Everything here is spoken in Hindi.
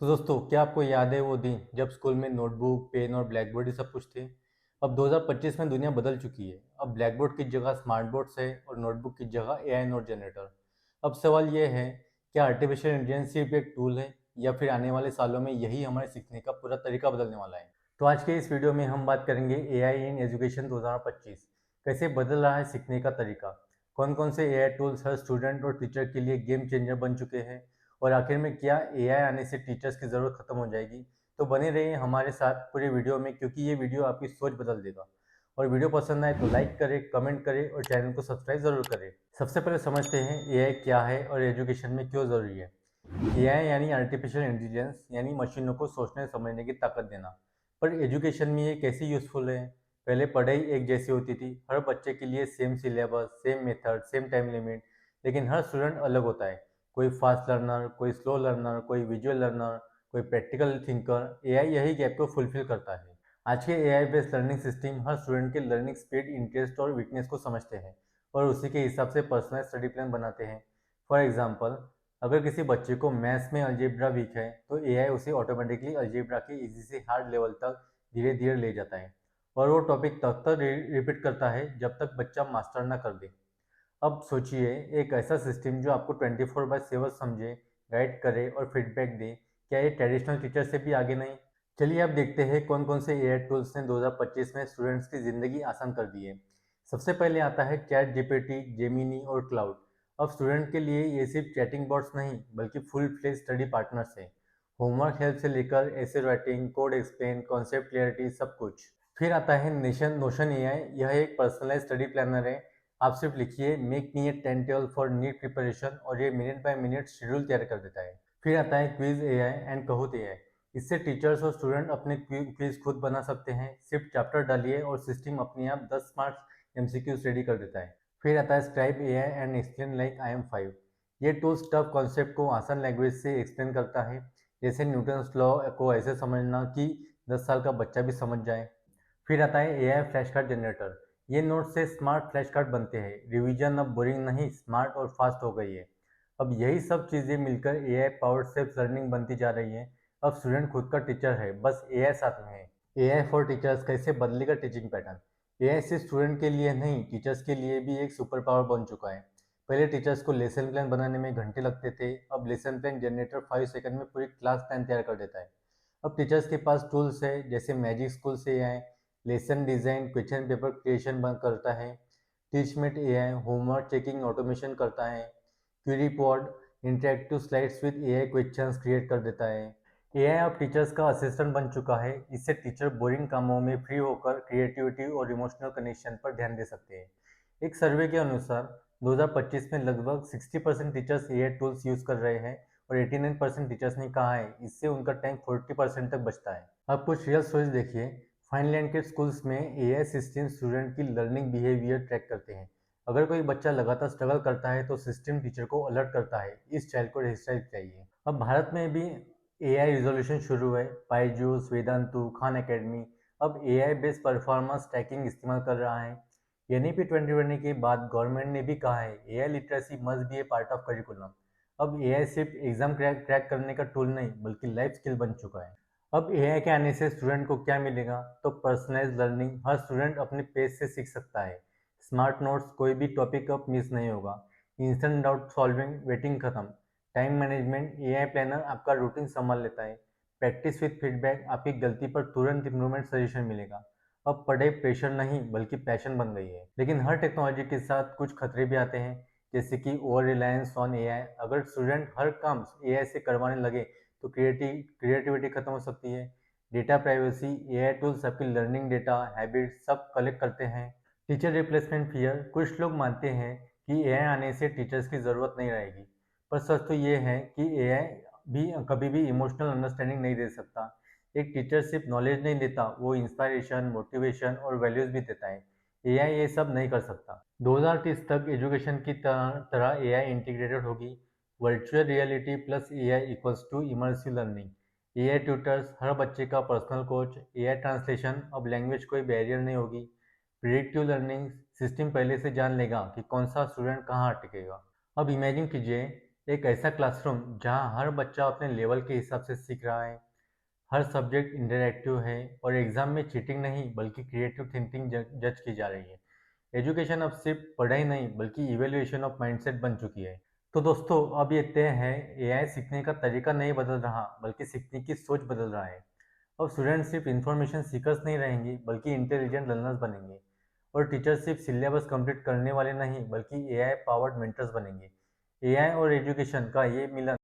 तो दोस्तों, क्या आपको याद है वो दिन जब स्कूल में नोटबुक, पेन और ब्लैक बोर्ड ही सब कुछ थे? अब 2025 में दुनिया बदल चुकी है। अब ब्लैक बोर्ड की जगह स्मार्ट बोर्ड्स है और नोटबुक की जगह एआई नोट जनरेटर। अब सवाल ये है, क्या आर्टिफिशियल इंटेलिजेंस सिर्फ एक टूल है या फिर आने वाले सालों में यही हमारे सीखने का पूरा तरीका बदलने वाला है? तो आज के इस वीडियो में हम बात करेंगे एआई इन एजुकेशन 2025। कैसे बदल रहा है सीखने का तरीका, कौन कौन से एआई टूल्स हर स्टूडेंट और टीचर के लिए गेम चेंजर बन चुके हैं, और आखिर में क्या एआई आने से टीचर्स की ज़रूरत खत्म हो जाएगी। तो बने रहिए हमारे साथ पूरे वीडियो में, क्योंकि ये वीडियो आपकी सोच बदल देगा। और वीडियो पसंद आए तो लाइक करें, कमेंट करें और चैनल को सब्सक्राइब ज़रूर करें। सबसे पहले समझते हैं एआई क्या है और एजुकेशन में क्यों ज़रूरी है। एआई यानी आर्टिफिशियल इंटेलिजेंस, यानी मशीनों को सोचने समझने की ताकत देना। पर एजुकेशन में ये कैसे यूज़फुल है? पहले पढ़ाई एक जैसी होती थी, हर बच्चे के लिए same syllabus, same method, same time limit. लेकिन हर स्टूडेंट अलग होता है। कोई फास्ट लर्नर, कोई स्लो लर्नर, कोई विजुअल लर्नर, कोई प्रैक्टिकल थिंकर। एआई यही गैप को फुलफिल करता है। आज के एआई बेस्ड लर्निंग सिस्टम हर स्टूडेंट के लर्निंग स्पीड, इंटरेस्ट और वीकनेस को समझते हैं और उसी के हिसाब से पर्सनल स्टडी प्लान बनाते हैं। फॉर एग्जाम्पल, अगर किसी बच्चे को मैथ्स में अलजेब्रा वीक है तो एआई उसे ऑटोमेटिकली अलजेब्रा के इजी से हार्ड लेवल तक धीरे धीरे ले जाता है, और वो टॉपिक तब तक रिपीट करता है जब तक बच्चा मास्टर ना कर दे। अब सोचिए, एक ऐसा सिस्टम जो आपको 24/7 समझे, गाइड करे और फीडबैक दे, क्या ये ट्रेडिशनल टीचर से भी आगे नहीं? चलिए अब देखते हैं कौन कौन से एआई टूल्स ने 2025 में स्टूडेंट्स की ज़िंदगी आसान कर दी है। सबसे पहले आता है चैट जीपीटी, जेमिनी और क्लाउड। अब स्टूडेंट के लिए ये सिर्फ चैटिंग बॉट्स नहीं, बल्कि फुल फ्लेज स्टडी पार्टनर्स हैं। होमवर्क हेल्प से लेकर ऐसे writing, code explain, concept clarity, सब कुछ। फिर आता है नोशन एआई। यह एक पर्सनलाइज स्टडी प्लानर है। आप सिर्फ लिखिए make me a 10-12 for NEET preparation और ये मिनट बाय मिनट शेड्यूल तैयार कर देता है। फिर आता है क्विज एआई एंड कहोत एआई। इससे टीचर्स और स्टूडेंट अपने क्विज खुद बना सकते हैं। सिर्फ चैप्टर डालिए और सिस्टम अपने आप 10 मार्क्स एमसीक्यूज रेडी कर देता है। फिर आता है scribe AI and explain like I am 5। ये टूल्स टफ कॉन्सेप्ट को आसान लैंग्वेज से एक्सप्लेन करता है, जैसे न्यूटन्स लॉ को ऐसे समझना कि 10 साल का बच्चा भी समझ जाए। फिर आता है एआई फ्लैश कार्ड जनरेटर। ये नोट से स्मार्ट फ्लैश कार्ड बनते हैं। रिवीजन अब बोरिंग नहीं, स्मार्ट और फास्ट हो गई है। अब यही सब चीज़ें मिलकर एआई पावर्ड सेल्फ लर्निंग बनती जा रही है। अब स्टूडेंट खुद का टीचर है, बस एआई साथ में है। एआई फॉर टीचर्स कैसे बदलेगा टीचिंग पैटर्न? एआई सिर्फ स्टूडेंट के लिए नहीं, टीचर्स के लिए भी एक सुपर पावर बन चुका है। पहले टीचर्स को लेसन प्लान बनाने में घंटे लगते थे, अब लेसन प्लान जनरेटर 5 सेकंड में पूरी क्लास प्लान तैयार कर देता है। अब टीचर्स के पास टूल्स है, जैसे मैजिक स्कूल से AI lesson design, question paper creation करता है। टीचमेट एआई होमवर्क चेकिंग ऑटोमेशन करता है। Query pod interactive slides with AI questions create कर देता है। एआई अब टीचर्स का असिस्टेंट बन चुका है। इससे टीचर बोरिंग कामों में फ्री होकर क्रिएटिविटी और इमोशनल कनेक्शन पर ध्यान दे सकते हैं। एक सर्वे के अनुसार 2025 में लगभग 60% टीचर्स एआई टूल्स यूज कर रहे हैं, और 89% टीचर्स ने कहा है इससे उनका टाइम 40% तक बचता है। अब कुछ रियल स्टोरीज देखिए। फाइनलैंड के स्कूल्स में एआई सिस्टम स्टूडेंट की लर्निंग बिहेवियर ट्रैक करते हैं। अगर कोई बच्चा लगातार स्ट्रगल करता है तो सिस्टम टीचर को अलर्ट करता है, इस चाइल्ड को हेयर चाहिए। अब भारत में भी एआई रिजोल्यूशन शुरू है। बायजूस, वेदांतु, खान एकेडमी अब एआई बेस्ड परफॉर्मेंस ट्रैकिंग इस्तेमाल कर रहा है। एनईपी 2020 के बाद गवर्नमेंट ने भी कहा है AI literacy must be A part of curriculum. अब एआई सिर्फ एग्जाम क्रैक करने का टूल नहीं, बल्कि लाइफ स्किल बन चुका है। अब एआई के आने से स्टूडेंट को क्या मिलेगा? तो पर्सनलाइज लर्निंग, हर स्टूडेंट अपने पेज से सीख सकता है। स्मार्ट नोट्स, कोई भी टॉपिक अब मिस नहीं होगा। इंस्टेंट डाउट सॉल्विंग, वेटिंग खत्म। टाइम मैनेजमेंट, एआई प्लानर आपका रूटीन संभाल लेता है। प्रैक्टिस विद फीडबैक, आपकी गलती पर तुरंत इम्प्रूवमेंट सजेशन मिलेगा। अब पढ़ाई प्रेशर नहीं, बल्कि पैशन बन गई है। लेकिन हर टेक्नोलॉजी के साथ कुछ खतरे भी आते हैं, जैसे कि ओवर रिलायंस ऑन एआई। अगर स्टूडेंट हर काम एआई से करवाने लगे तो क्रिएटिविटी खत्म हो सकती है। डेटा प्राइवेसी, एआई टूल्स आपकी लर्निंग डेटा, हैबिट सब कलेक्ट करते हैं। टीचर रिप्लेसमेंट फियर, कुछ लोग मानते हैं कि एआई आने से टीचर्स की ज़रूरत नहीं रहेगी, पर सच तो ये है कि एआई भी कभी भी इमोशनल अंडरस्टैंडिंग नहीं दे सकता। एक टीचर सिर्फ नॉलेज नहीं देता, वो इंस्पायरेशन, मोटिवेशन और वैल्यूज भी देता है। एआई ये सब नहीं कर सकता। 2030 तक एजुकेशन की तरह एआई इंटीग्रेटेड होगी। Virtual reality plus AI equals to immersive learning. AI tutors, हर बच्चे का पर्सनल कोच। एआई ट्रांसलेशन, अब लैंग्वेज कोई बैरियर नहीं होगी। प्रिडिक्टिव लर्निंग, सिस्टम पहले से जान लेगा कि कौन सा स्टूडेंट कहाँ अटकेगा। अब इमेजिन कीजिए, एक ऐसा क्लासरूम जहां हर बच्चा अपने लेवल के हिसाब से सीख रहा है, हर सब्जेक्ट इंटरैक्टिव है और एग्जाम में चीटिंग नहीं बल्कि क्रिएटिव थिंकिंग जज की जा रही है। एजुकेशन अब सिर्फ पढ़ाई नहीं बल्कि इवेल्युएशन ऑफ माइंडसेट बन चुकी है। तो दोस्तों, अब ये तय है, एआई सीखने का तरीका नहीं बदल रहा बल्कि सीखने की सोच बदल रहा है। अब स्टूडेंट सिर्फ इंफॉर्मेशन सीकर्स नहीं रहेंगे बल्कि इंटेलिजेंट लर्नर्स बनेंगे, और टीचर सिर्फ सिलेबस कंप्लीट करने वाले नहीं बल्कि एआई पावर्ड मेंटर्स बनेंगे। एआई और एजुकेशन का ये मिलन